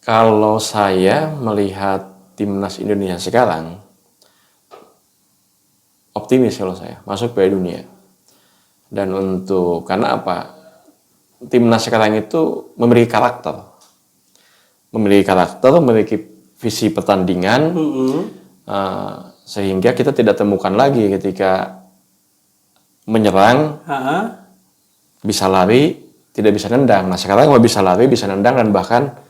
Kalau saya melihat timnas Indonesia sekarang, optimis kalau saya masuk Piala Dunia. Dan karena apa? Timnas sekarang itu memiliki visi pertandingan, sehingga kita tidak temukan lagi ketika menyerang, bisa lari, tidak bisa nendang. Nah sekarang bisa lari, bisa nendang, dan bahkan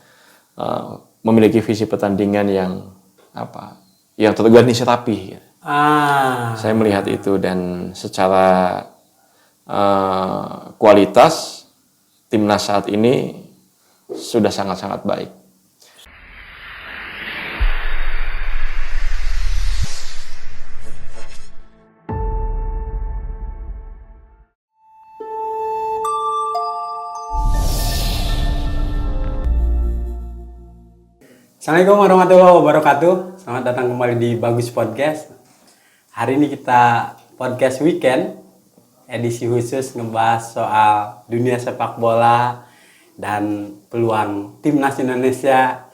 memiliki visi pertandingan yang terorganisir rapi. Saya melihat itu, dan secara kualitas timnas saat ini sudah sangat-sangat baik. Assalamualaikum warahmatullahi wabarakatuh. Selamat datang kembali di Bagus Podcast. Hari ini kita podcast weekend, edisi khusus ngebahas soal dunia sepak bola dan peluang timnas Indonesia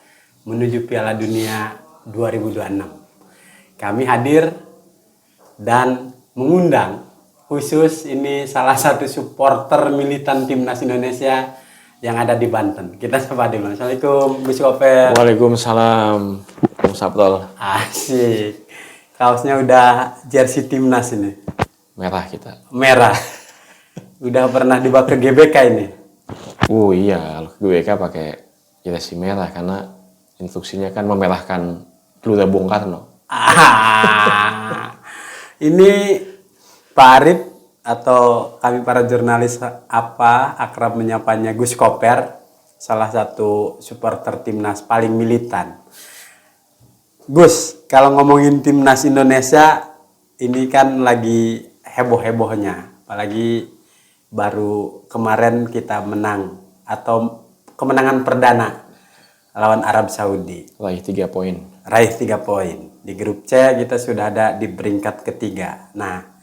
menuju Piala Dunia 2026. Kami hadir dan mengundang khusus ini salah satu supporter militan timnas Indonesia yang ada di Banten. Kita sapa dulu. Assalamualaikum, Gus Koper. Waalaikumsalam, Bung Saptol. Asik. Kaosnya udah jersey timnas ini. Merah kita. Merah. Udah pernah dibawa ke GBK ini? Oh iya, kalau ke GBK pakai jersey merah karena instruksinya kan memerahkan Gelora Bung Karno. Ini Pak Arif atau kami para jurnalis akrab menyapanya Gus Koper, salah satu supporter timnas paling militan. Gus, kalau ngomongin timnas Indonesia ini kan lagi heboh-hebohnya, apalagi baru kemarin kita menang atau kemenangan perdana lawan Arab Saudi. Raih 3 poin. Di grup C kita sudah ada di peringkat ketiga. Nah,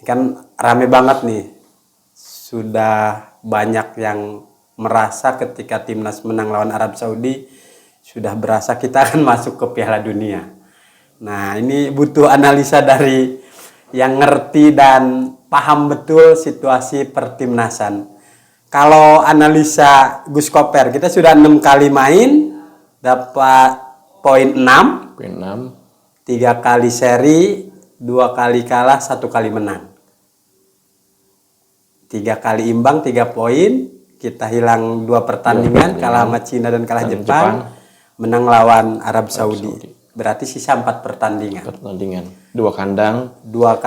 kan rame banget nih, sudah banyak yang merasa ketika timnas menang lawan Arab Saudi sudah berasa kita akan masuk ke Piala Dunia. Nah ini butuh analisa dari yang ngerti dan paham betul situasi pertimnasan. Kalau analisa Gus Koper, kita sudah 6 kali main dapat poin 6, 3 kali seri, 2 kali kalah, 1 kali menang. 3 kali imbang, 3 poin, kita hilang 2 pertandingan, kalah sama Cina dan kalah Jepang, menang lawan Arab Saudi. Berarti sisa 4 pertandingan. 2 kandang, 2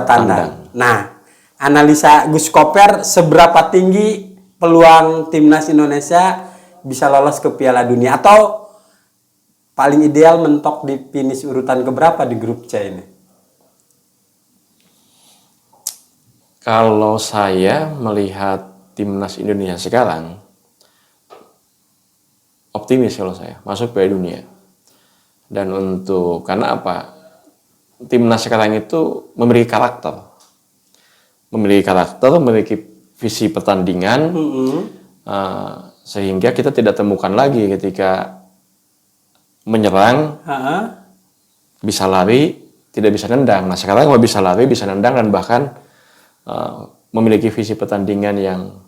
tandang. Nah, analisa Gus Koper, seberapa tinggi peluang timnas Indonesia bisa lolos ke Piala Dunia, atau paling ideal mentok di finish urutan keberapa di grup C ini? Kalau saya melihat timnas Indonesia sekarang, optimis kalau saya masuk Piala Dunia. Dan karena apa? Timnas sekarang itu memiliki memiliki visi pertandingan, sehingga kita tidak temukan lagi ketika menyerang, bisa lari, tidak bisa nendang. Nah sekarang bisa lari, bisa nendang, dan bahkan memiliki visi pertandingan yang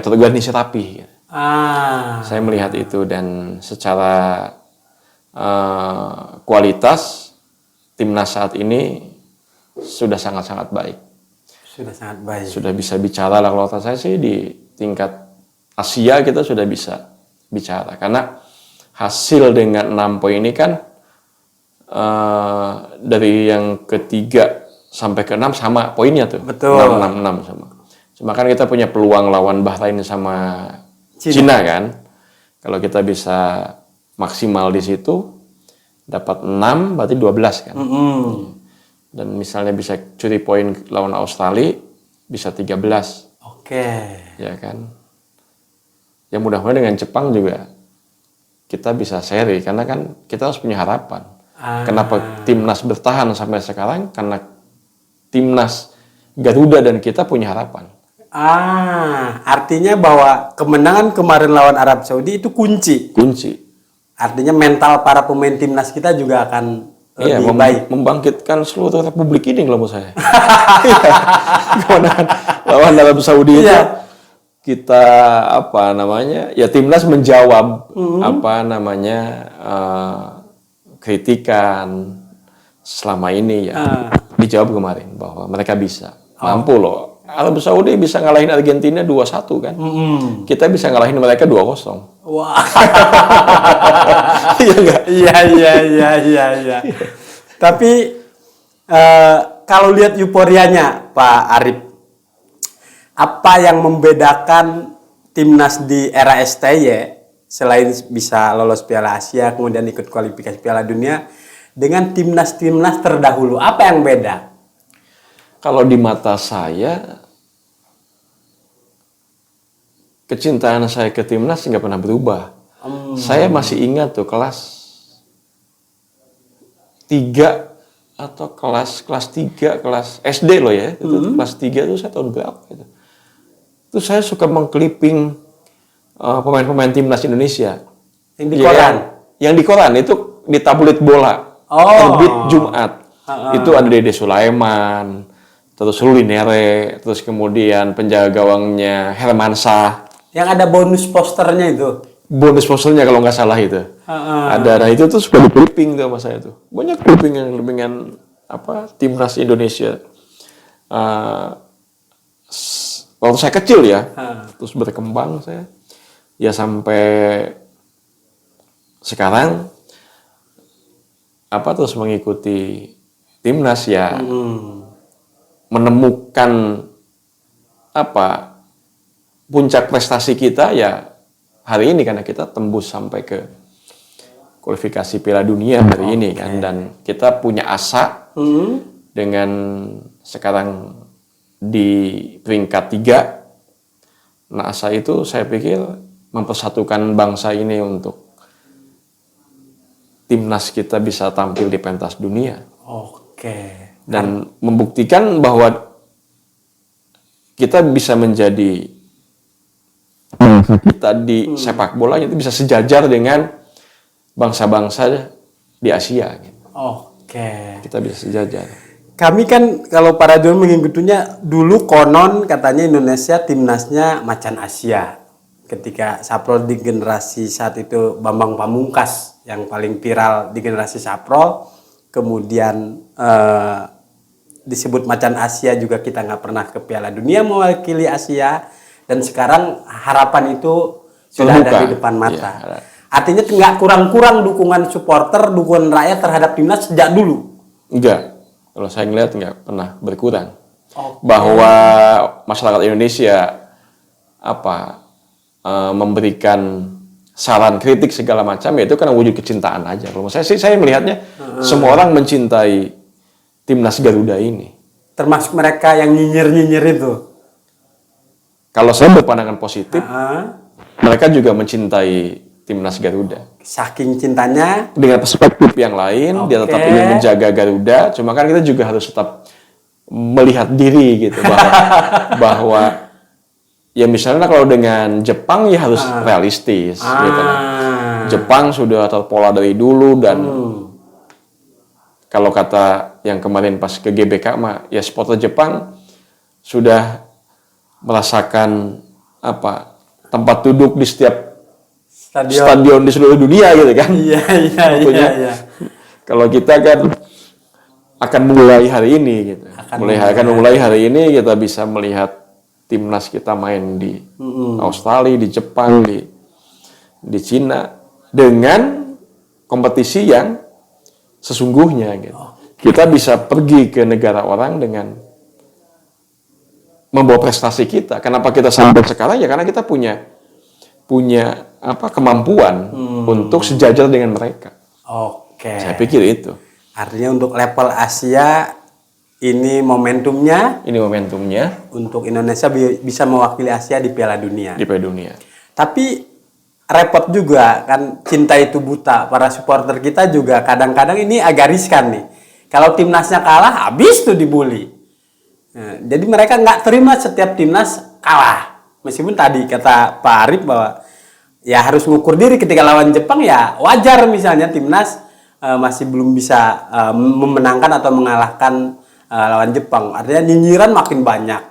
terorganisir rapi. Saya melihat itu, dan secara kualitas timnas saat ini sudah sangat-sangat baik. Sudah bisa bicara lah, kalau saya sih di tingkat Asia kita sudah bisa bicara, karena hasil dengan 6 poin ini kan dari yang ketiga sampai ke 6 sama poinnya tuh. Betul. 6 sama. Cuma kan kita punya peluang lawan Bahrain sama Cina kan. Kalau kita bisa maksimal di situ, dapat 6 berarti 12 kan. Dan misalnya bisa curi poin lawan Australia, bisa 13. Oke. Ya kan. Ya mudah-mudahan dengan Jepang juga kita bisa seri, karena kan kita harus punya harapan. Kenapa timnas bertahan sampai sekarang? Karena timnas Garuda dan kita punya harapan. Artinya bahwa kemenangan kemarin lawan Arab Saudi itu kunci. Kunci. Artinya mental para pemain timnas kita juga akan Iya, lebih baik. membangkitkan seluruh republik ini kalau menurut saya. Kemenangan lawan Arab Saudi itu kita apa namanya? Ya timnas menjawab apa namanya kritikan selama ini ya. Dijawab kemarin bahwa mereka bisa. Mampu loh. Arab Saudi bisa ngalahin Argentina 2-1 kan. Kita bisa ngalahin mereka 2-0. Wah. Iya enggak? Iya. Tapi kalau lihat euforianya Pak Arif, apa yang membedakan timnas di era STY selain bisa lolos Piala Asia kemudian ikut kualifikasi Piala Dunia dengan timnas-timnas terdahulu? Apa yang beda? Kalau di mata saya, kecintaan saya ke timnas nggak pernah berubah. Saya masih ingat tuh kelas 3 atau kelas 3, kelas SD loh ya. Itu kelas 3 itu saya tahun berapa itu. Itu saya suka mengkliping pemain-pemain timnas Indonesia. Yang di koran? Yang di koran itu di tabloid bola. Terbit Jumat. Itu ada Dede Sulaiman, terus Ruli Nere, terus kemudian penjaga gawangnya Hermansyah. Yang ada bonus posternya itu. Bonus posternya kalau nggak salah itu. Ada, nah itu tuh suka di clipping tuh sama saya tuh. Banyak clippingan apa timnas Indonesia. Waktu saya kecil ya, terus berkembang saya. Ya sampai sekarang terus mengikuti timnas ya. Menemukan puncak prestasi kita ya hari ini karena kita tembus sampai ke kualifikasi Piala Dunia hari ini kan, dan kita punya asa dengan sekarang di peringkat 3. Nah, asa itu saya pikir mempersatukan bangsa ini untuk timnas kita bisa tampil di pentas dunia. Dan membuktikan bahwa kita bisa menjadi kita di sepak bola itu bisa sejajar dengan bangsa-bangsa di Asia. Kita bisa sejajar. Kami kan kalau para jurnalis mengikutinya dulu konon katanya Indonesia timnasnya macan Asia. Ketika Saprol di generasi saat itu Bambang Pamungkas yang paling viral di generasi Saprol, kemudian disebut macan Asia juga kita nggak pernah ke Piala Dunia mewakili Asia, dan sekarang harapan itu sudah ada di depan mata. Ya. Artinya nggak kurang-kurang dukungan supporter, dukungan rakyat terhadap timnas sejak dulu. Enggak, kalau saya ngelihat nggak pernah berkurang. Bahwa masyarakat Indonesia memberikan saran, kritik segala macam, ya itu karena wujud kecintaan aja. Kalau saya melihatnya semua orang mencintai timnas Garuda ini. Termasuk mereka yang nyinyir-nyinyir itu. Kalau saya berpandangan positif, mereka juga mencintai timnas Garuda. Saking cintanya. Dengan perspektif yang lain, dia tetap ingin menjaga Garuda. Cuma kan kita juga harus tetap melihat diri gitu bahwa ya misalnya kalau dengan Jepang ya harus realistis gitu. Jepang sudah terpola dari dulu, dan kalau kata yang kemarin pas ke GBK ya supporter Jepang sudah merasakan tempat duduk di setiap stadion di seluruh dunia gitu kan. Iya. Kalau kita kan akan mulai hari ini gitu. Mulai hari ini kita bisa melihat timnas kita main di Australia, di Jepang, di Cina dengan kompetisi yang sesungguhnya gitu. Kita bisa pergi ke negara orang dengan membawa prestasi kita. Kenapa kita sampai sekarang? Ya karena kita punya kemampuan untuk sejajar dengan mereka. Saya pikir itu. Artinya untuk level Asia ini momentumnya. Untuk Indonesia bisa mewakili Asia di Piala Dunia. Tapi repot juga kan, cinta itu buta. Para supporter kita juga kadang-kadang ini agak riskan nih. Kalau timnasnya kalah, habis tuh dibully. Nah, jadi mereka nggak terima setiap timnas kalah. Meskipun tadi kata Pak Arif bahwa ya harus mengukur diri ketika lawan Jepang, ya wajar misalnya timnas masih belum bisa memenangkan atau mengalahkan lawan Jepang. Artinya nyinyiran makin banyak.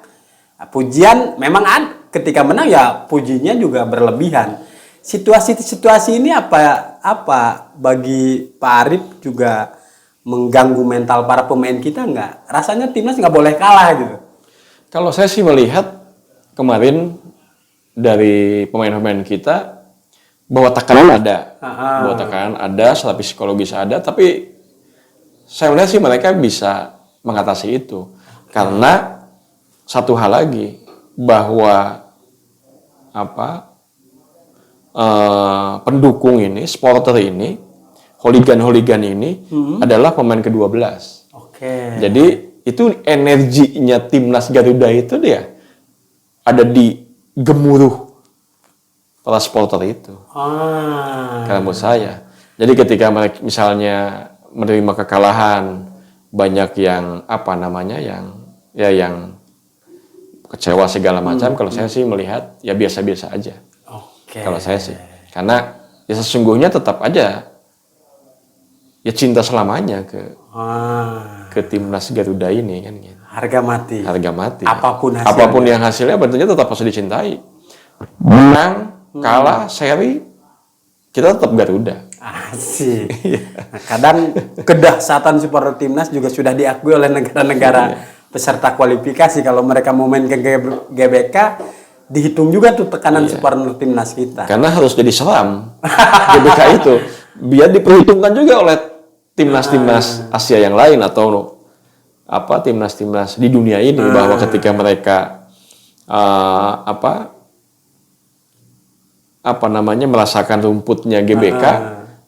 Pujian memang ketika menang ya pujinya juga berlebihan. Situasi ini apa bagi Pak Arif juga mengganggu mental para pemain kita nggak? Rasanya timnas nggak boleh kalah gitu. Kalau saya sih melihat kemarin dari pemain-pemain kita bahwa tekanan ada, bahwa tekanan ada, secara psikologis ada, tapi saya melihat sih mereka bisa mengatasi itu. Karena satu hal lagi, bahwa pendukung ini, supporter ini, holigan-holigan ini adalah pemain ke-12. Oke. Jadi itu energinya timnas Garuda itu dia ada di gemuruh para supporter itu. Kalau menurut saya. Jadi ketika mereka misalnya menerima kekalahan, banyak yang yang kecewa segala macam. Kalau saya sih melihat ya biasa-biasa aja. Kalau saya sih, karena ya sesungguhnya tetap aja ya cinta selamanya ke timnas Garuda ini kan gitu. Harga mati. Apapun yang hasilnya tentunya tetap harus dicintai. Menang, kalah, seri, kita tetap Garuda. Asik. Nah, kadang kedahsyatan supporter timnas juga sudah diakui oleh negara-negara peserta kualifikasi. Kalau mereka mau main ke GBK, dihitung juga tuh tekanan supporter timnas kita. Karena harus jadi seram GBK itu, biar diperhitungkan juga oleh timnas-timnas Asia yang lain atau timnas-timnas di dunia ini, bahwa ketika mereka merasakan rumputnya GBK,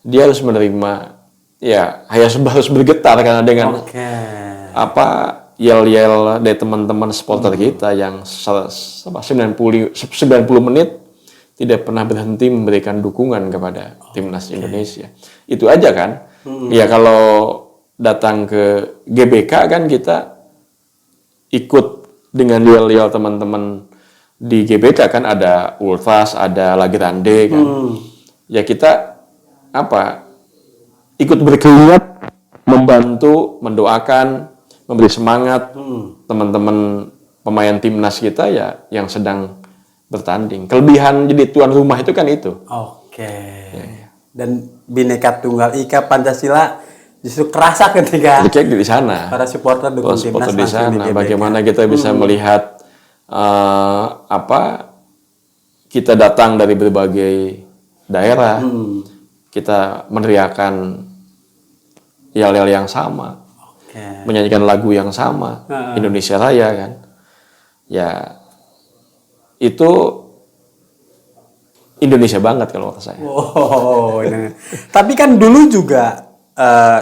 dia harus menerima, ya harus bergetar karena dengan yel-yel dari teman-teman supporter kita yang 90 menit tidak pernah berhenti memberikan dukungan kepada timnas Indonesia. Itu aja kan. Ya kalau datang ke GBK kan kita ikut dengan yel-yel teman-teman di GBK kan, ada Ultras, ada Lagrande kan. Ya kita ikut berkeringat, membantu, mendoakan, memberi semangat teman-teman pemain timnas kita ya yang sedang bertanding. Kelebihan jadi tuan rumah itu kan itu. Dan Bhinneka Tunggal Ika Pancasila justru kerasa ketika di sana. Para supporter dukung timnas di sana. Bagaimana kita bisa melihat kita datang dari berbagai daerah, kita meneriakan yel-yel yang sama, menyanyikan lagu yang sama, Indonesia Raya kan. Ya itu Indonesia banget kalau kata saya. Tapi kan dulu juga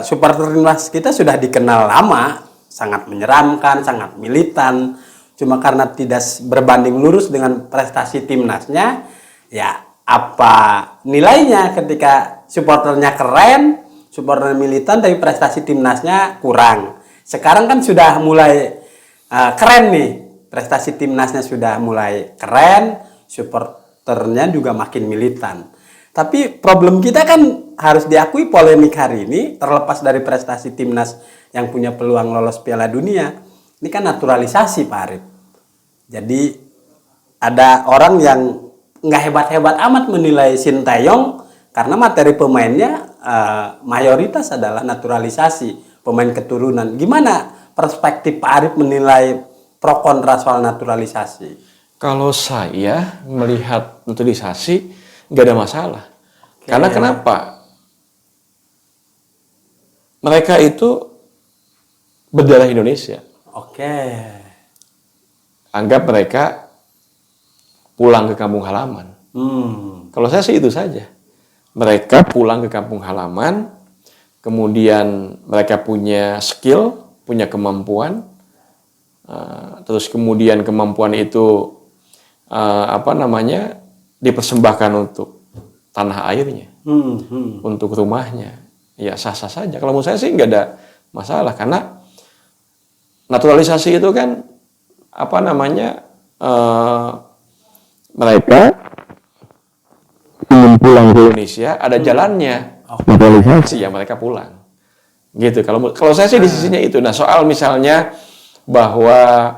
supporter timnas kita sudah dikenal lama, sangat menyeramkan, sangat militan. Cuma karena tidak berbanding lurus dengan prestasi timnasnya, ya apa nilainya ketika supporternya keren, supporter militan, tapi prestasi timnasnya kurang. Sekarang kan sudah mulai keren nih, prestasi timnasnya sudah mulai keren, supporternya juga makin militan. Tapi problem kita kan harus diakui, polemik hari ini terlepas dari prestasi timnas yang punya peluang lolos Piala Dunia, ini kan naturalisasi Pak Arif. Jadi ada orang yang nggak hebat-hebat amat menilai Sintayong karena materi pemainnya mayoritas adalah naturalisasi, pemain keturunan. Gimana perspektif Pak Arif menilai pro kontra soal naturalisasi? Kalau saya melihat naturalisasi nggak ada masalah. Karena kenapa? Mereka itu berdarah Indonesia. Anggap mereka pulang ke kampung halaman. Kalau saya sih itu saja. Mereka pulang ke kampung halaman, kemudian mereka punya skill, punya kemampuan, terus kemudian kemampuan itu dipersembahkan untuk tanah airnya, untuk rumahnya. Ya sah-sah saja. Kalau menurut saya sih nggak ada masalah, karena naturalisasi itu kan mereka ingin pulang ke Indonesia, ada jalannya naturalisasi, ya mereka pulang. Gitu. Kalau saya sih di sisinya itu. Nah, soal misalnya bahwa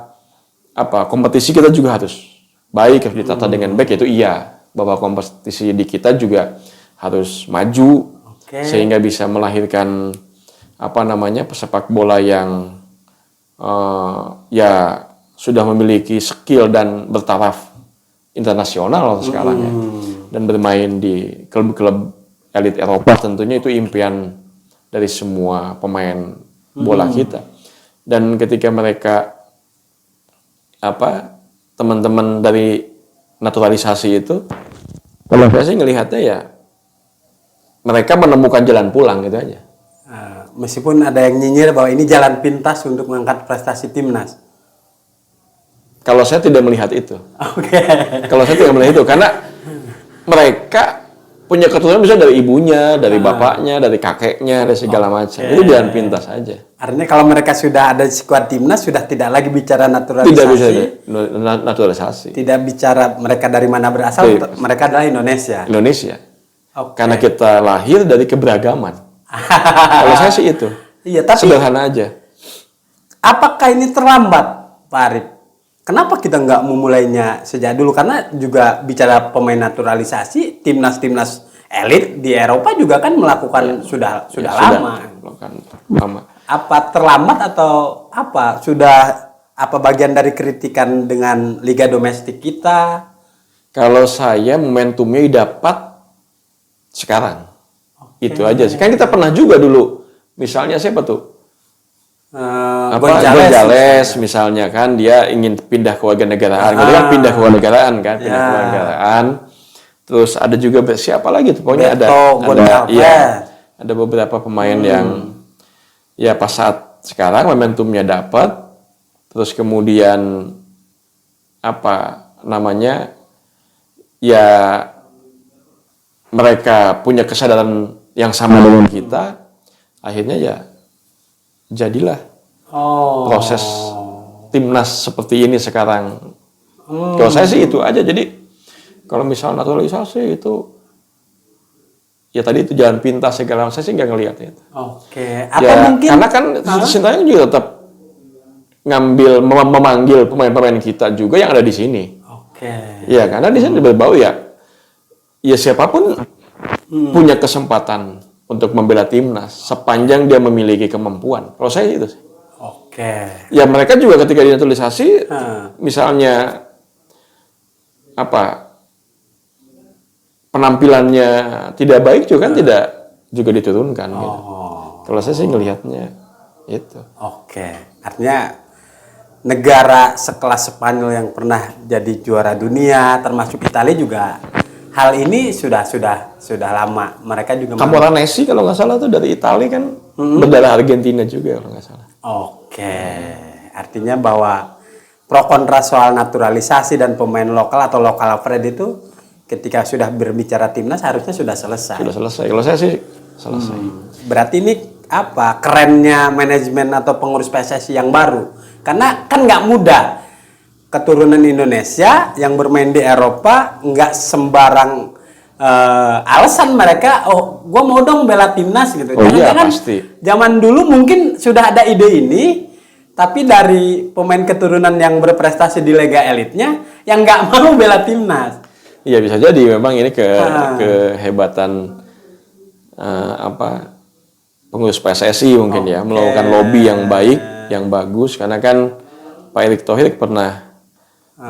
kompetisi kita juga harus baik, harus ditata dengan baik, itu iya. Bahwa kompetisi di kita juga harus maju sehingga bisa melahirkan pesepak bola yang ya sudah memiliki skill dan bertaraf internasional sekarang ya. Dan bermain di klub-klub elit Eropa, tentunya itu impian dari semua pemain bola kita. Dan ketika mereka teman-teman dari naturalisasi itu, kalau saya sih ngelihatnya ya mereka menemukan jalan pulang gitu aja. Meskipun ada yang nyinyir bahwa ini jalan pintas untuk mengangkat prestasi timnas. Kalau saya tidak melihat itu. Kalau saya tidak melihat itu, karena mereka punya keturunan bisa dari ibunya, dari bapaknya, dari kakeknya, dari segala macam. Itu jalan pintas saja. Artinya kalau mereka sudah ada di skuad timnas, sudah tidak lagi bicara naturalisasi. Tidak bisa naturalisasi. Tidak bicara mereka dari mana berasal, mereka adalah Indonesia. Indonesia. Karena kita lahir dari keberagaman. Kalau saya sih itu. Iya, tapi sederhana aja. Apakah ini terlambat, Pak Arif? Kenapa kita nggak memulainya sejak dulu? Karena juga bicara pemain naturalisasi, timnas-timnas elit di Eropa juga kan melakukan sudah lama. Apa terlambat atau apa? Sudah bagian dari kritikan dengan liga domestik kita? Kalau saya momentumnya dapat sekarang. Itu aja sih. Kan kita pernah juga dulu. Misalnya siapa tuh? Gonzales misalnya kan, dia ingin pindah ke warganegaraan, gitu kan, pindah ke warganegaraan kan, pindah ke warganegaraan. Terus ada juga siapa lagi tuh, pokoknya ada beberapa pemain yang ya pas saat sekarang momentumnya dapat, terus kemudian ya mereka punya kesadaran yang sama dengan kita, akhirnya ya jadilah proses timnas seperti ini sekarang. Kalau saya sih itu aja. Jadi kalau misalnya naturalisasi itu ya tadi itu jalan pintas segala, saya sih nggak ngelihat itu. Mungkin karena kan Sintayong juga tetap memanggil pemain-pemain kita juga yang ada di sini. Ya karena di sini berbau ya siapapun punya kesempatan untuk membela timnas sepanjang dia memiliki kemampuan. Kalau saya itu sih. Ya mereka juga ketika dinaturalisasi, misalnya penampilannya tidak baik juga kan tidak juga diturunkan. Gitu. Kalau saya sih ngelihatnya itu. Artinya negara sekelas Spanyol yang pernah jadi juara dunia, termasuk Italia juga. Hal ini sudah lama. Mereka juga Camoranesi kalau nggak salah tuh dari Italia kan, berdarah Argentina juga kalau nggak salah. Artinya bahwa pro kontra soal naturalisasi dan pemain lokal atau lokal upgrade itu ketika sudah berbicara timnas harusnya sudah selesai. Sudah selesai. Kalau saya sih selesai. Berarti ini kerennya manajemen atau pengurus PSSI yang baru. Karena kan nggak mudah. Keturunan Indonesia yang bermain di Eropa nggak sembarang alasan mereka, gue mau dong bela timnas gitu. Jangan-jangan zaman dulu mungkin sudah ada ide ini, tapi dari pemain keturunan yang berprestasi di liga elitnya yang nggak mau bela timnas. Iya bisa jadi memang ini kehebatan pengurus PSSI mungkin ya melakukan lobby yang baik, yang bagus, karena kan Pak Erick Thohir pernah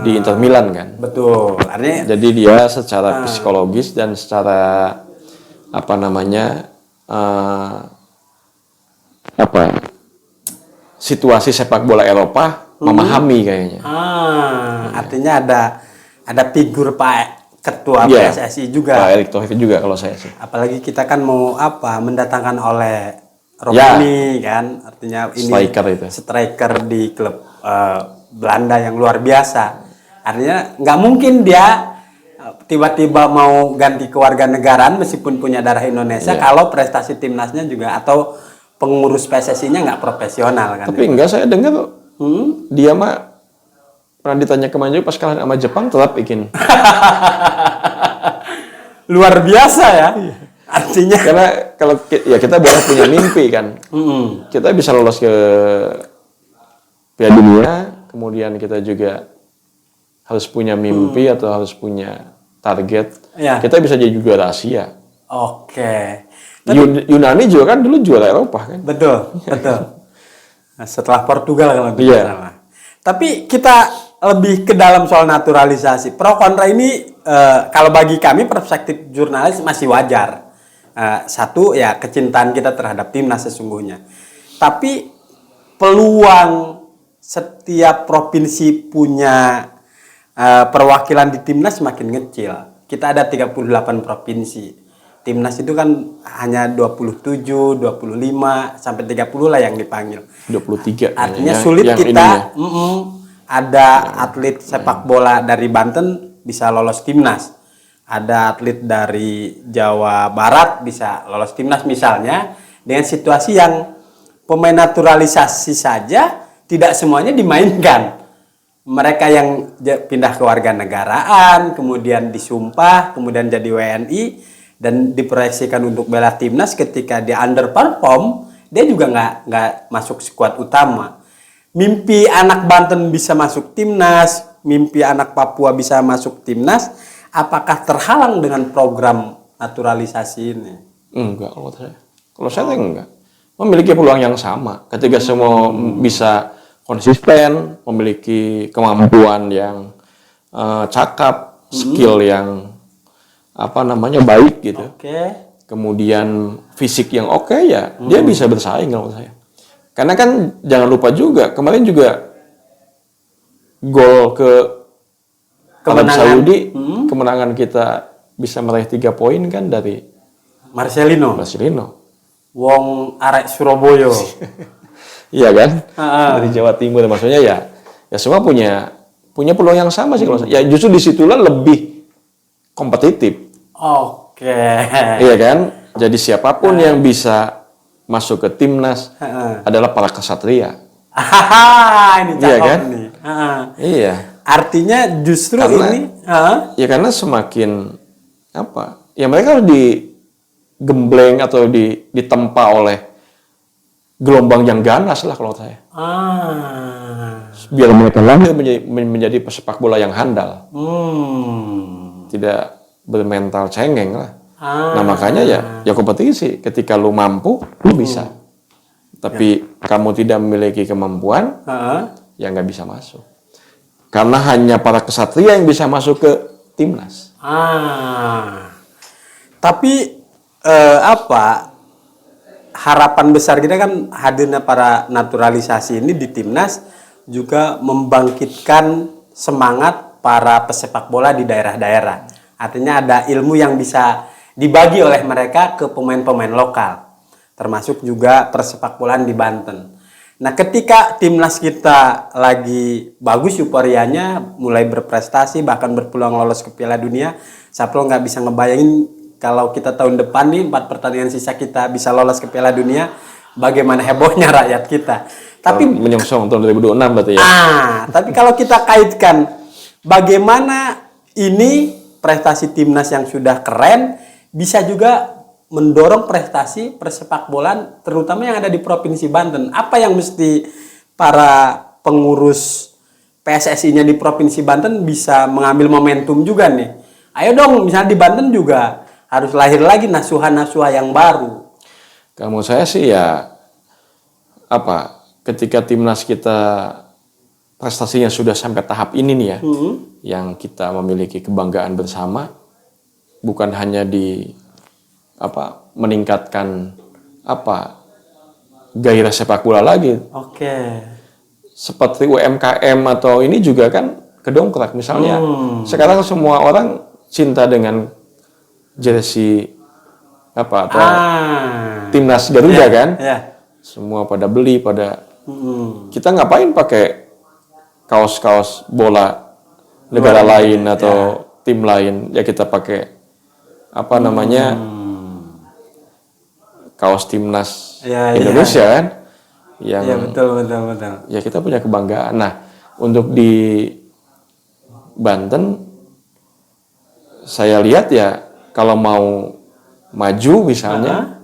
di Inter Milan kan. Betul. Artinya jadi dia secara psikologis dan secara situasi sepak bola Eropa memahami kayaknya. Artinya ada figur Pak Ketua PSSI juga. Pak Erick Thohir juga kalau saya sih. Apalagi kita kan mau mendatangkan oleh Romani kan, artinya ini striker di klub Belanda yang luar biasa. Artinya nggak mungkin dia tiba-tiba mau ganti kewarganegaraan meskipun punya darah Indonesia kalau prestasi timnasnya juga atau pengurus PSSI-nya nggak profesional kan. Tapi enggak, saya dengar dia mah pernah ditanya kemarin juga pas kalah sama Jepang tetap bikin. Luar biasa ya. Artinya Karena kalau ya kita boleh punya mimpi kan. Kita bisa lolos ke Piala Dunia, kemudian kita juga harus punya mimpi atau harus punya target. Ya. Kita bisa jadi juara Asia. Oke. Yunani juga kan dulu juara Eropa kan. Betul, betul. Nah, setelah Portugal kalau tidak Iya. salah. Tapi kita lebih ke dalam soal naturalisasi. Pro kontra ini kalau bagi kami perspektif jurnalis masih wajar. Satu ya kecintaan kita terhadap timnas sesungguhnya. Tapi peluang setiap provinsi punya perwakilan di timnas semakin kecil. Kita ada 38 provinsi. Timnas itu kan hanya 27, 25, sampai 30 lah yang dipanggil. 23. Artinya sulit kita ada atlet sepak bola dari Banten bisa lolos timnas. Ada atlet dari Jawa Barat bisa lolos timnas misalnya. Dengan situasi yang pemain naturalisasi saja tidak semuanya dimainkan. Mereka yang pindah ke warga negaraan, kemudian disumpah, kemudian jadi WNI, dan diproyeksikan untuk bela timnas ketika dia underperform, dia juga nggak masuk skuad utama. Mimpi anak Banten bisa masuk timnas, mimpi anak Papua bisa masuk timnas, apakah terhalang dengan program naturalisasi ini? Enggak kalau saya. Kalau saya enggak. Memiliki peluang yang sama. Ketika semua bisa konsisten, memiliki kemampuan yang cakap, skill yang baik gitu. Oke. Kemudian fisik yang oke ya, dia bisa bersaing kalau saya. Karena kan jangan lupa juga kemarin juga gol ke Arab Saudi, kemenangan kita bisa meraih 3 poin kan dari Marcelino. Wong arek Surabaya. Iya kan? Dari Jawa Timur maksudnya ya semua punya peluang yang sama sih kalau saya. Ya justru disitulah lebih kompetitif. Oke. Iya kan? Jadi siapapun yang bisa masuk ke timnas adalah para kesatria. Ini Iya cakep kan? nih. Iya. Artinya justru ini ya karena semakin ya mereka harus digembleng atau ditempa oleh gelombang yang ganas lah kalau saya. Biar mereka lahir menjadi pesepak bola yang handal. Tidak bermental cengeng lah. Nah makanya ya kompetisi. Ketika lu mampu, lu bisa. Tapi kamu tidak memiliki kemampuan, ya nggak bisa masuk. Karena hanya para kesatria yang bisa masuk ke timnas. Tapi harapan besar kita kan hadirnya para naturalisasi ini di timnas juga membangkitkan semangat para pesepak bola di daerah-daerah. Artinya ada ilmu yang bisa dibagi oleh mereka ke pemain-pemain lokal. Termasuk juga persepak bolaan di Banten. Nah ketika timnas kita lagi bagus euforianya, mulai berprestasi, bahkan berpeluang lolos ke Piala Dunia, Sapro nggak bisa ngebayangin kalau kita tahun depan nih 4 pertandingan sisa kita bisa lolos ke Piala Dunia, bagaimana hebohnya rakyat kita. Tapi menyongsong tahun 2026 berarti ya. Tapi kalau kita kaitkan bagaimana ini prestasi timnas yang sudah keren bisa juga mendorong prestasi persepak bolaan terutama yang ada di Provinsi Banten. Apa yang mesti para pengurus PSSI-nya di Provinsi Banten bisa mengambil momentum juga nih? Ayo dong, misalnya di Banten juga harus lahir lagi nasuha-nasuha yang baru. Kamu saya sih ya ketika timnas kita prestasinya sudah sampai tahap ini nih ya, yang kita memiliki kebanggaan bersama, bukan hanya di meningkatkan gairah sepak bola lagi. Oke. Seperti UMKM atau ini juga kan kedongkrak misalnya. Sekarang semua orang cinta dengan jersey atau timnas Garuda kan. Semua pada beli kita ngapain pakai kaos-kaos bola negara lain atau tim lain, ya kita pakai kaos timnas Indonesia kan, yang betul. ya kita punya kebanggaan. Nah untuk di Banten saya lihat ya kalau mau maju misalnya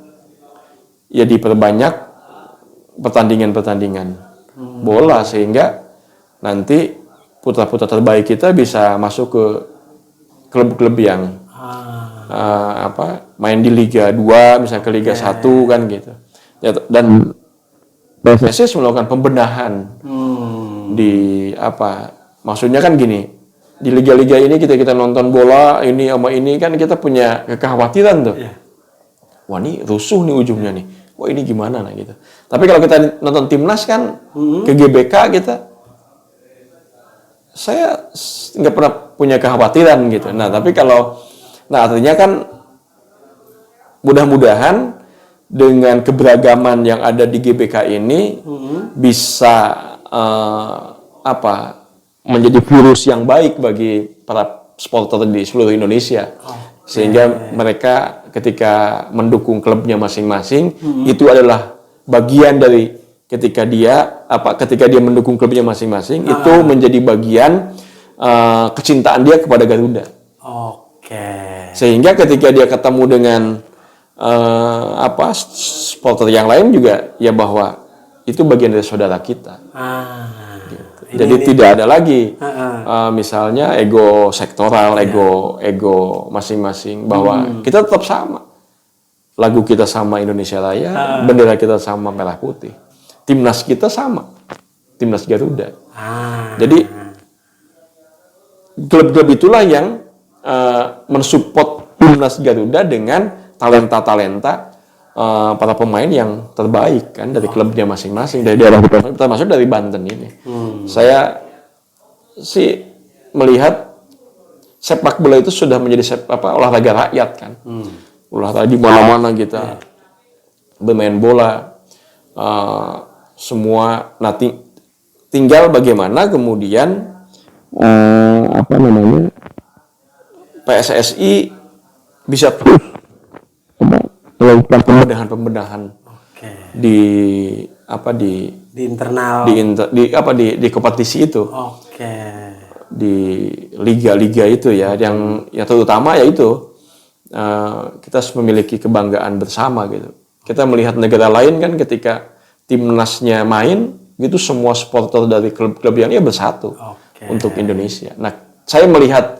ya diperbanyak pertandingan-pertandingan bola sehingga nanti putra-putra terbaik kita bisa masuk ke klub-klub yang main di Liga 2 misalnya ke Liga 1 kan gitu. Ya, dan PSSI melakukan pembenahan di maksudnya kan gini, di liga-liga ini kita nonton bola ini sama ini kan kita punya kekhawatiran tuh. Wah, ini rusuh nih ujungnya nih. Wah, ini gimana gitu. Tapi kalau kita nonton timnas kan ke GBK saya nggak pernah punya kekhawatiran gitu. Nah, tapi artinya kan mudah-mudahan dengan keberagaman yang ada di GBK ini bisa menjadi virus yang baik bagi para supporter di seluruh Indonesia. Sehingga mereka ketika mendukung klubnya masing-masing itu adalah bagian dari ketika dia mendukung klubnya masing-masing itu menjadi bagian kecintaan dia kepada Garuda. Sehingga ketika dia ketemu dengan supporter yang lain juga ya bahwa itu bagian dari saudara kita. Gitu. Jadi tidak ada lagi misalnya ego sektoral, ego masing-masing bahwa kita tetap sama. Lagu kita sama Indonesia Raya, bendera kita sama merah putih. Timnas kita sama. Timnas Garuda. Jadi klub-klub itulah yang mensupport Timnas Garuda dengan talenta-talenta para pemain yang terbaik kan dari klubnya masing-masing, dari daerah termasuk dari Banten ini. Saya sih melihat sepak bola itu sudah menjadi olahraga rakyat kan. Olahraga di mana-mana kita bermain bola semua. Nah, tinggal bagaimana kemudian PSSI bisa terus melakukan pembenahan di internal di kompetisi itu. Di liga-liga itu ya yang terutama yaitu kita memiliki kebanggaan bersama gitu. Kita melihat negara lain kan ketika timnasnya main gitu semua supporter dari klub-klub yang bersatu untuk Indonesia. Nah, saya melihat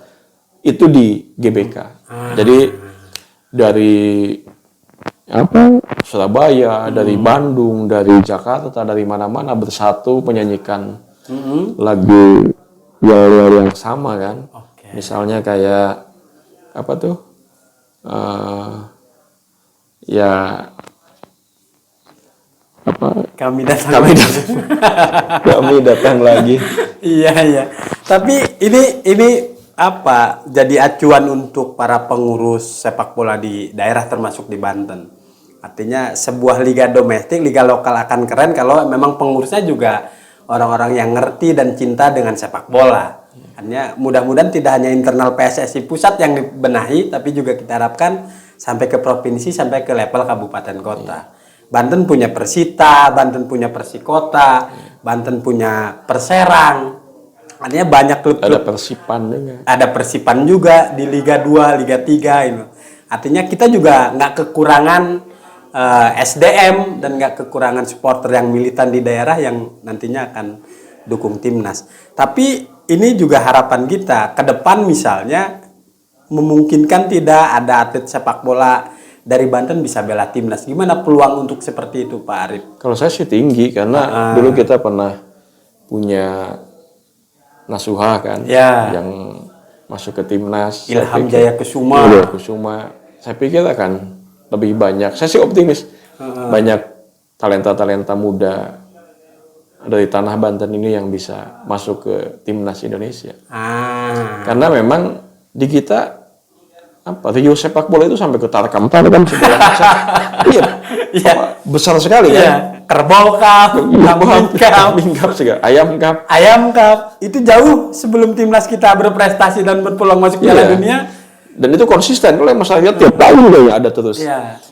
itu di GBK. Jadi dari Surabaya, dari Bandung, dari Jakarta, dari mana-mana bersatu menyanyikan lagu yang sama kan. Misalnya kayak kami datang lagi. Iya. Tapi ini jadi acuan untuk para pengurus sepak bola di daerah termasuk di Banten. Artinya sebuah liga domestik, liga lokal akan keren kalau memang pengurusnya juga orang-orang yang ngerti dan cinta dengan sepak bola. Hanya mudah-mudahan tidak hanya internal PSSI pusat yang dibenahi, tapi juga kita harapkan sampai ke provinsi, sampai ke level kabupaten kota. Banten punya Persita, Banten punya Persikota, Banten punya Perserang. Artinya banyak klub-klub. Ada Persipan juga. Ada Persipan juga di Liga 2, Liga 3 ini. Artinya kita juga nggak kekurangan SDM dan nggak kekurangan supporter yang militan di daerah yang nantinya akan dukung timnas. Tapi ini juga harapan kita ke depan misalnya memungkinkan tidak ada atlet sepak bola dari Banten bisa bela timnas. Gimana peluang untuk seperti itu, Pak Arif? Kalau saya sih tinggi karena dulu kita pernah punya Nasuha kan yang masuk ke timnas. Ilham Jaya Kusuma. Saya pikir akan lebih banyak. Saya sih optimis. Banyak talenta-talenta muda dari tanah Banten ini yang bisa masuk ke timnas Indonesia. Karena memang di kita Rio sepak bola itu sampai ke Tarkam segala macam. Iya. Besar sekali kan. Kerbau Cup, Kambing Cup juga, Ayam Cup. Itu jauh sebelum timnas kita berprestasi dan berpeluang masuk Piala Dunia. Dan itu konsisten. Kalau masalah lihat tiap tahun ada terus.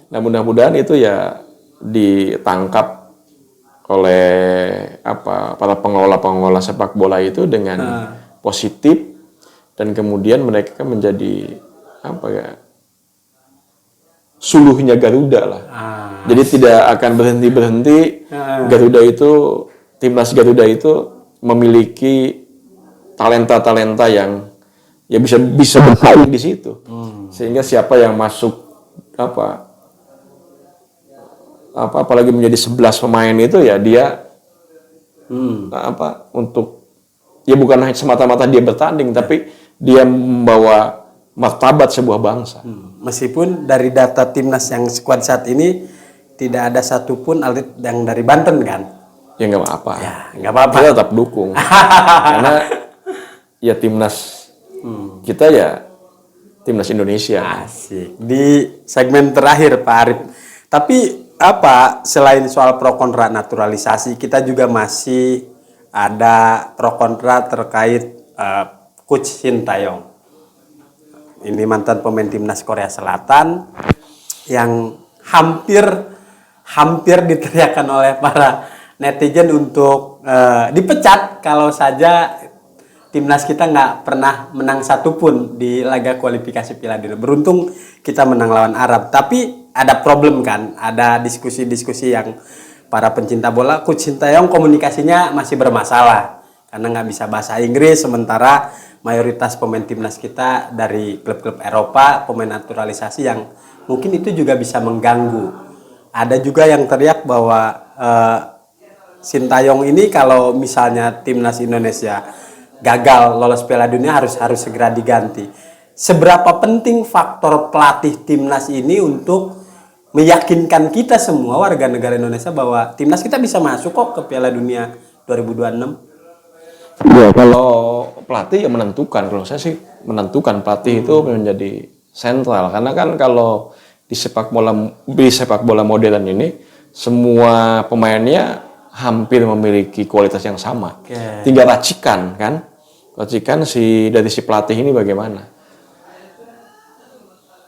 Nah, mudah-mudahan itu ya ditangkap oleh para pengelola sepak bola itu dengan positif dan kemudian mereka menjadi apa ya, suluhnya Garuda lah. Jadi tidak akan berhenti. Garuda itu, timnas Garuda itu memiliki talenta-talenta yang ya bisa bersaing di situ. Sehingga siapa yang masuk apalagi menjadi 11 pemain itu ya dia untuk ya bukan hanya semata-mata dia bertanding, tapi dia membawa martabat sebuah bangsa. Meskipun dari data timnas yang skuad saat ini tidak ada satupun atlet yang dari Banten kan? Ya nggak apa-apa. Ya nggak apa-apa. Kita tetap dukung. Karena ya timnas kita ya timnas Indonesia. Asik. Di segmen terakhir Pak Arif. Tapi selain soal pro kontra naturalisasi, kita juga masih ada pro kontra terkait Coach Shin Tae-yong. Ini mantan pemain timnas Korea Selatan yang hampir diteriakan oleh para netizen untuk dipecat kalau saja timnas kita nggak pernah menang satupun di laga kualifikasi Piala Dunia. Beruntung kita menang lawan Arab. Tapi ada problem kan, ada diskusi-diskusi yang para pencinta bola, Coach Shin Tae-yong komunikasinya masih bermasalah karena nggak bisa bahasa Inggris, sementara mayoritas pemain timnas kita dari klub-klub Eropa, pemain naturalisasi yang mungkin itu juga bisa mengganggu. Ada juga yang teriak bahwa Shin Tae-yong ini kalau misalnya timnas Indonesia gagal lolos Piala Dunia harus segera diganti. Seberapa penting faktor pelatih timnas ini untuk meyakinkan kita semua warga negara Indonesia bahwa timnas kita bisa masuk kok ke Piala Dunia 2026? Ya, kalau pelatih ya menentukan. Kalau saya sih menentukan, pelatih itu menjadi sentral. Karena kan kalau di sepak bola modern ini semua pemainnya hampir memiliki kualitas yang sama. Tinggal racikan kan. Racikan dari si pelatih ini bagaimana.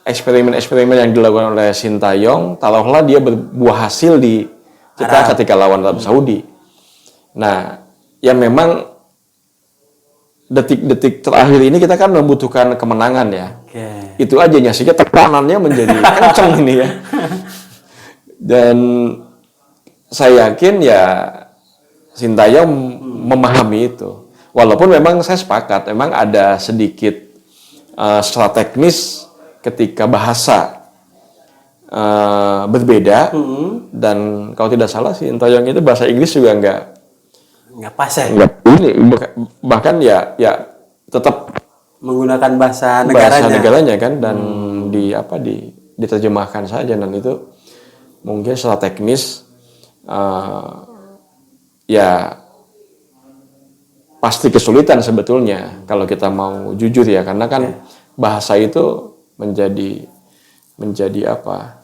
Eksperimen-eksperimen yang dilakukan oleh Shin Tae-yong, taruhlah dia berbuah hasil di kita ketika lawan Arab Saudi. Nah, ya memang detik-detik terakhir ini kita kan membutuhkan kemenangan ya. Itu aja sehingga tekanannya menjadi kencang ini ya. Dan saya yakin ya Shin Tae-yong memahami itu. Walaupun memang saya sepakat, memang ada sedikit secara teknis ketika bahasa berbeda dan kalau tidak salah Shin Tae-yong itu bahasa Inggris juga nggak pas ya? Bahkan ya tetap menggunakan bahasa negaranya kan dan diterjemahkan saja, dan itu mungkin secara teknis ya pasti kesulitan sebetulnya kalau kita mau jujur ya, karena kan bahasa itu menjadi apa?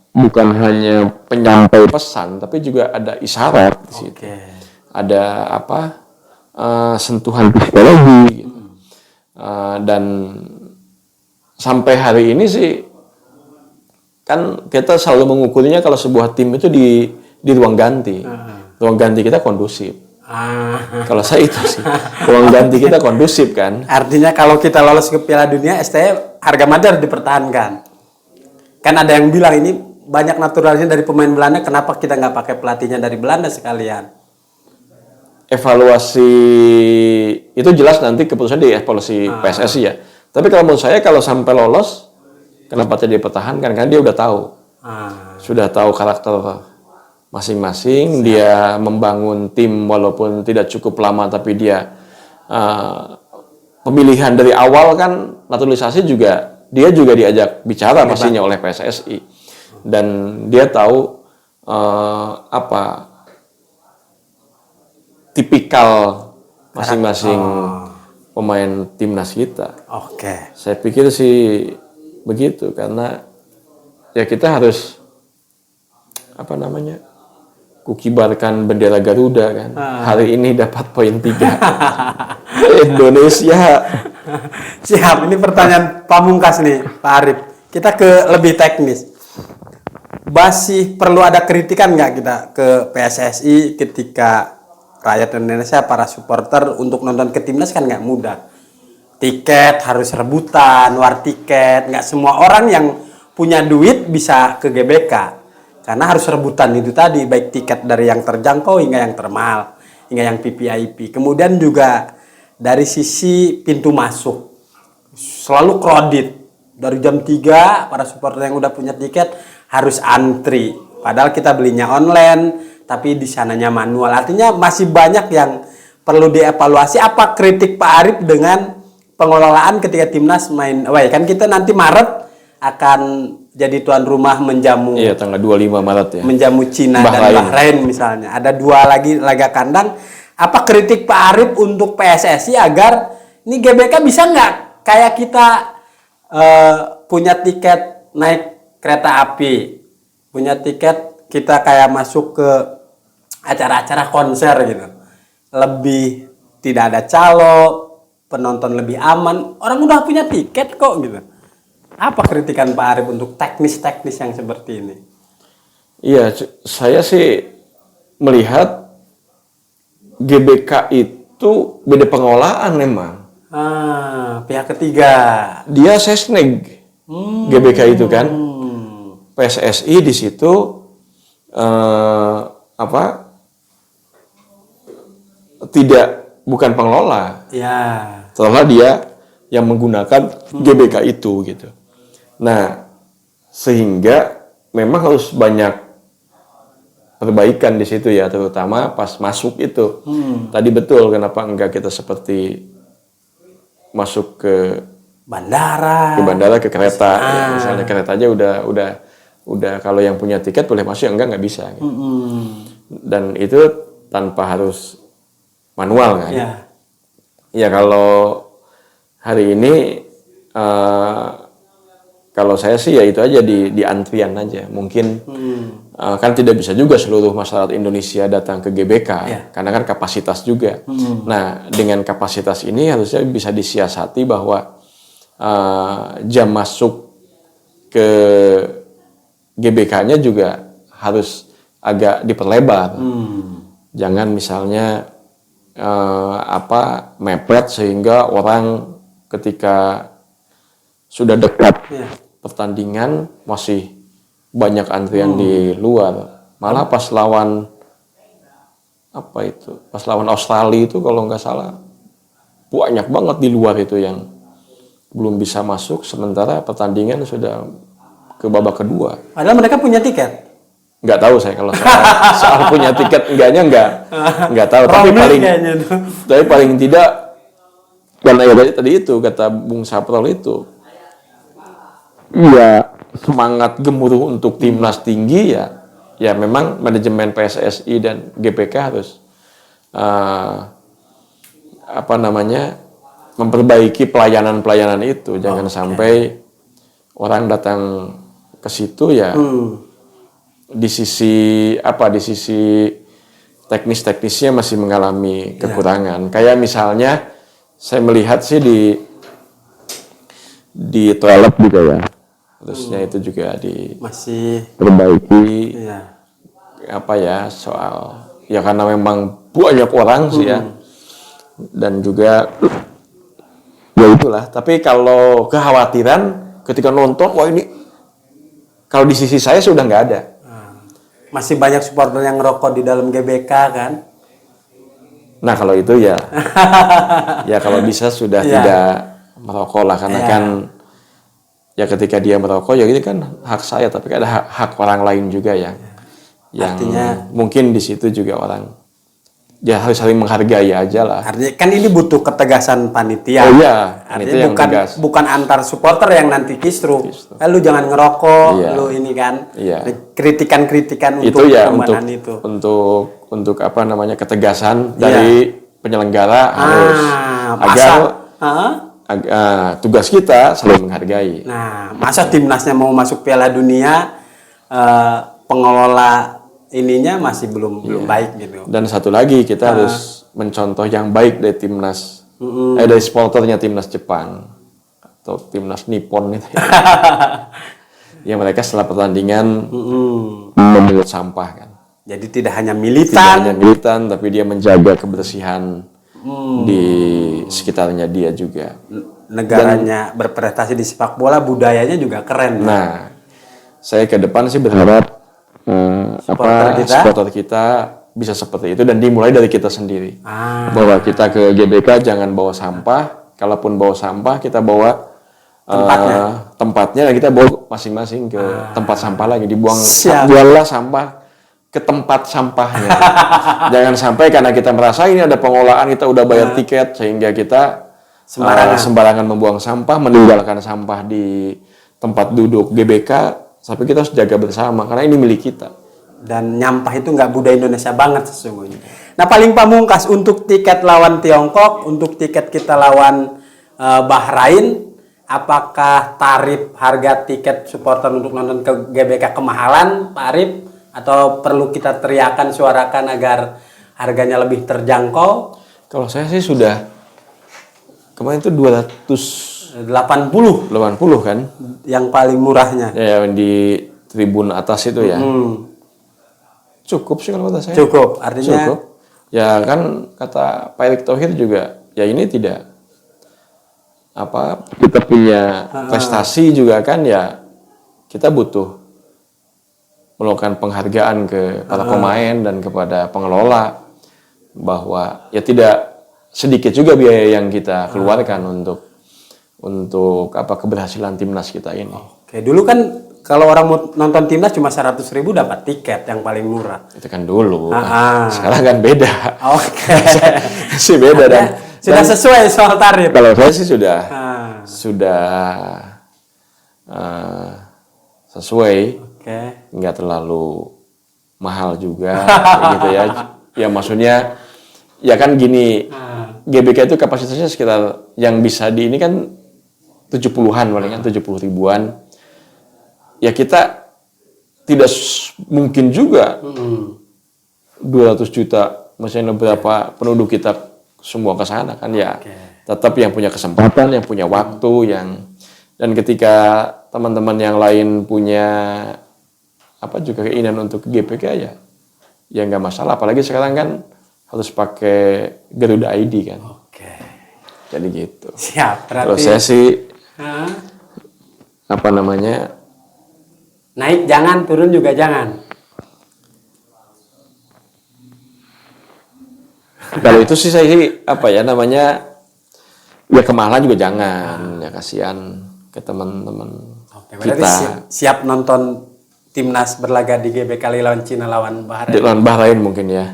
Bukan hanya penyampai pesan, tapi juga ada isyarat di situ. Ada sentuhan psikologi gitu. Dan sampai hari ini sih kan kita selalu mengukurnya kalau sebuah tim itu di ruang ganti. Ruang ganti kita kondusif. Kalau saya itu sih, ruang ganti kita kondusif kan. Artinya kalau kita lolos ke Piala Dunia, STY harga mati harus dipertahankan. Kan ada yang bilang ini banyak naturalisnya dari pemain Belanda, kenapa kita nggak pakai pelatihnya dari Belanda sekalian? Evaluasi itu jelas nanti keputusan di evaluasi PSSI ya. Tapi kalau menurut saya kalau sampai lolos, kenapa tidak dipertahankan? Karena dia udah tahu, sudah tahu karakter masing-masing. Dia membangun tim walaupun tidak cukup lama, tapi dia pemilihan dari awal kan naturalisasi juga dia juga diajak bicara pastinya oleh PSSI, dan dia tahu tipikal masing-masing pemain timnas kita. Saya pikir sih begitu, karena ya kita harus kukibarkan bendera Garuda kan. Hari ini dapat poin 3. Indonesia. Siap, ini pertanyaan pamungkas nih Pak Arif. Kita ke lebih teknis. Masih perlu ada kritikan nggak kita ke PSSI ketika rakyat Indonesia, para supporter untuk nonton ke timnas kan nggak mudah. Tiket harus rebutan, war tiket. Nggak semua orang yang punya duit bisa ke GBK. Karena harus rebutan itu tadi, baik tiket dari yang terjangkau hingga yang termahal, hingga yang VVIP. Kemudian juga dari sisi pintu masuk, selalu crowded. Dari jam 3, para supporter yang udah punya tiket harus antri. Padahal kita belinya online, tapi di sananya manual. Artinya masih banyak yang perlu dievaluasi. Apa kritik Pak Arief dengan pengelolaan ketika timnas main away? Kan kita nanti Maret akan jadi tuan rumah menjamu. Iya, tanggal 25 Maret ya. Menjamu Cina dan Bahrain misalnya. Ada 2 lagi laga kandang. Apa kritik Pak Arief untuk PSSI agar ini GBK bisa nggak kayak kita punya tiket naik kereta api, punya tiket kita kayak masuk ke acara-acara konser gitu, lebih tidak ada calo, penonton lebih aman, orang udah punya tiket kok gitu. Apa kritikan Pak Arief untuk teknis-teknis yang seperti ini? Iya, saya sih melihat GBK itu beda pengelolaan memang. Pihak ketiga. Dia sesneg. GBK itu kan. PSSI di situ bukan pengelola. Ya. Setelah dia yang menggunakan GBK itu gitu. Nah, sehingga memang harus banyak perbaikan di situ ya, terutama pas masuk itu. Tadi betul kenapa enggak kita seperti masuk ke bandara, ke kereta, ya, misalnya kereta aja udah kalau yang punya tiket boleh masuk, enggak bisa. Gitu. Dan itu tanpa harus manual kan. Ya kalau hari ini kalau saya sih ya itu aja di antrian aja. Mungkin kan tidak bisa juga seluruh masyarakat Indonesia datang ke GBK karena kan kapasitas juga. Nah, dengan kapasitas ini harusnya bisa disiasati bahwa jam masuk ke GBK-nya juga harus agak diperlebar. Jangan misalnya mepet sehingga orang ketika sudah dekat pertandingan masih banyak antrian di luar. Malah pas lawan Australia itu kalau nggak salah banyak banget di luar itu yang belum bisa masuk, sementara pertandingan sudah ke babak kedua. Padahal mereka punya tiket. Nggak tahu saya kalau soal punya tiket enggaknya nggak tahu. Tapi paling tidak karena ya tadi itu kata Bung Saprol itu, iya semangat gemuruh untuk timnas tinggi ya memang manajemen PSSI dan GBK harus memperbaiki pelayanan itu. Jangan sampai orang datang ke situ ya di sisi teknisnya masih mengalami kekurangan. Kayak misalnya saya melihat sih di toilet juga ya. Harusnya itu juga masih perbaiki. Soal karena memang banyak orang sih ya. Dan juga ya itulah. Tapi kalau kekhawatiran ketika nonton, wah ini kalau di sisi saya sudah nggak ada. Masih banyak supporter yang ngerokok di dalam GBK kan? Nah kalau itu ya kalau bisa sudah tidak merokok lah, karena kan ya ketika dia merokok ya ini kan hak saya, tapi ada hak orang lain juga yang artinya, mungkin di situ juga orang ya harus saling menghargai aja lah. Artinya kan ini butuh ketegasan panitia. Artinya bukan antar supporter yang nanti kisru. Lu jangan ngerokok, lu ini kan. Kritikan-kritikan untuk keamanan itu. Untuk ketegasan dari penyelenggara harus tugas kita saling menghargai. Nah, masa timnasnya mau masuk Piala Dunia, pengelola ininya masih belum baik gitu. Dan satu lagi kita harus mencontoh yang baik dari timnas, dari supporternya timnas Jepang atau timnas Nippon itu. Ya mereka setelah pertandingan memungut sampah kan. Jadi tidak hanya Tidak militan. hanya militan, tapi dia menjaga kebersihan di sekitarnya dia juga. Negaranya berprestasi di sepak bola, budayanya juga keren. Nah, saya ke depan sih berharap supporter kita bisa seperti itu dan dimulai dari kita sendiri. Bahwa kita ke GBK jangan bawa sampah, kalaupun bawa sampah kita bawa tempatnya dan kita bawa masing-masing ke tempat sampah lagi, buanglah sampah ke tempat sampahnya. Jangan sampai karena kita merasa ini ada pengolahan, kita udah bayar tiket sehingga kita sembarangan membuang sampah, meninggalkan sampah di tempat duduk GBK. Tapi kita harus jaga bersama karena ini milik kita. Dan nyampah itu nggak budaya Indonesia banget sesungguhnya. Nah, paling pamungkas untuk tiket lawan Tiongkok, untuk tiket kita lawan Bahrain, apakah tarif harga tiket supporter untuk nonton ke GBK kemahalan, Pak Arif? Atau perlu kita teriakan, suarakan agar harganya lebih terjangkau? Kalau saya sih sudah kemarin itu 280 kan? Yang paling murahnya. Ya, yang di tribun atas itu ya. Cukup sih kalau kata saya. Cukup, artinya. Cukup. Ya kan kata Pak Erick Thohir juga, ya ini tidak kita punya prestasi juga kan ya, kita butuh melakukan penghargaan ke para pemain dan kepada pengelola bahwa ya tidak sedikit juga biaya yang kita keluarkan untuk keberhasilan timnas kita ini. Oke, dulu kan kalau orang mau nonton timnas cuma 100.000 dapat tiket yang paling murah. Itu kan dulu. Sekarang kan beda. Oke. Sih beda dan sudah sesuai soal tarif. Kalau saya sih sudah sesuai. Nggak terlalu mahal juga gitu ya. Ya maksudnya ya kan gini, GBK itu kapasitasnya sekitar yang bisa di ini kan 70-an paling kan, 70 ribuan. Ya kita tidak mungkin juga 200 juta, maksudnya berapa penduduk kita semua ke sana kan ya. Tetap yang punya kesempatan, yang punya waktu, dan ketika teman-teman yang lain punya juga keinginan untuk GBK ya nggak masalah, apalagi sekarang kan harus pakai Garuda ID kan. Jadi gitu. Siap, berarti kalau saya sih naik jangan, turun juga jangan. Kalau itu sih saya ya kemahalan juga jangan, ya kasihan ke teman-teman kita. Siap nonton timnas berlaga di GBK lawan Cina lawan Bahrain. Lawan Bahrain mungkin ya.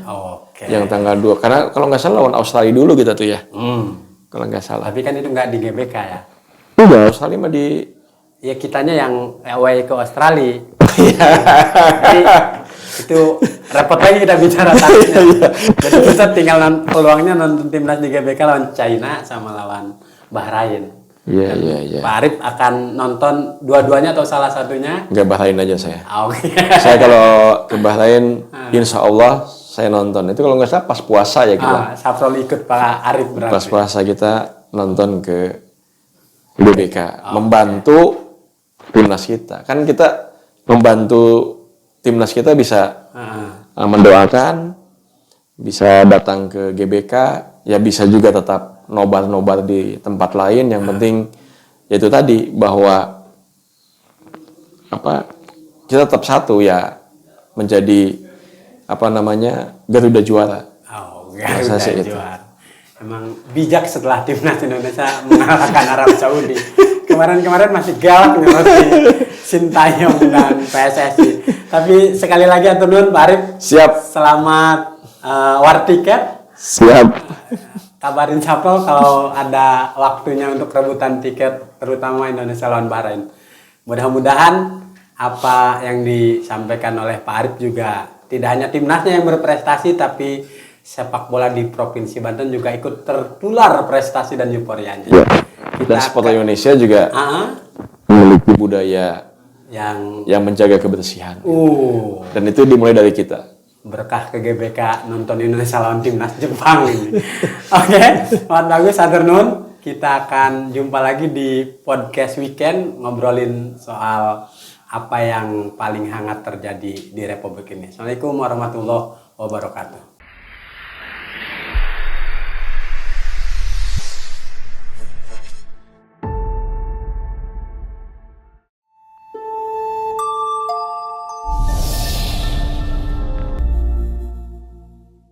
Yang tanggal 2. Karena kalau nggak salah lawan Australia dulu kita tuh ya. Kalau nggak salah. Tapi kan itu nggak di GBK ya. Udah, Australia mah di... Ya kitanya yang away ke Australia. Jadi itu repot lagi kita bicara tarifnya. Jadi kita tinggal peluangnya nonton timnas di GBK lawan China sama lawan Bahrain. Iya. Pak Arif akan nonton dua-duanya atau salah satunya? Nggak, Bahrain aja saya. Oke. Saya kalau ke Bahrain, insya Allah saya nonton. Itu kalau nggak salah pas puasa ya kita. Safrol ikut Pak Arif berarti. Pas puasa kita nonton ke GBK. Membantu timnas kita. Kan kita membantu timnas kita bisa mendoakan, bisa datang ke GBK, ya bisa juga tetap nobar di tempat lain. Yang penting yaitu tadi bahwa kita tetap satu ya, menjadi Garuda juara. Garuda juara. Emang bijak setelah timnas Indonesia mengalahkan Arab Saudi. Kemarin masih galak nih Sintayong dan PSSI. Tapi sekali lagi atur nuhun Pak Arif. Siap. Selamat war tiket. Siap. Kabarin Sapol kalau ada waktunya untuk rebutan tiket, terutama Indonesia lawan Bahrain. Mudah-mudahan apa yang disampaikan oleh Pak Arif juga tidak hanya timnasnya yang berprestasi, tapi sepak bola di Provinsi Banten juga ikut tertular prestasi dan euforianya. Ya. Dan supporter Indonesia juga memiliki budaya yang menjaga kebersihan. Dan itu dimulai dari kita. Berkah ke GBK nonton Indonesia lawan timnas Jepang ini. Oke, bagus, hatur nuhun. Kita akan jumpa lagi di podcast weekend ngobrolin soal apa yang paling hangat terjadi di Republik ini. Assalamualaikum warahmatullahi wabarakatuh.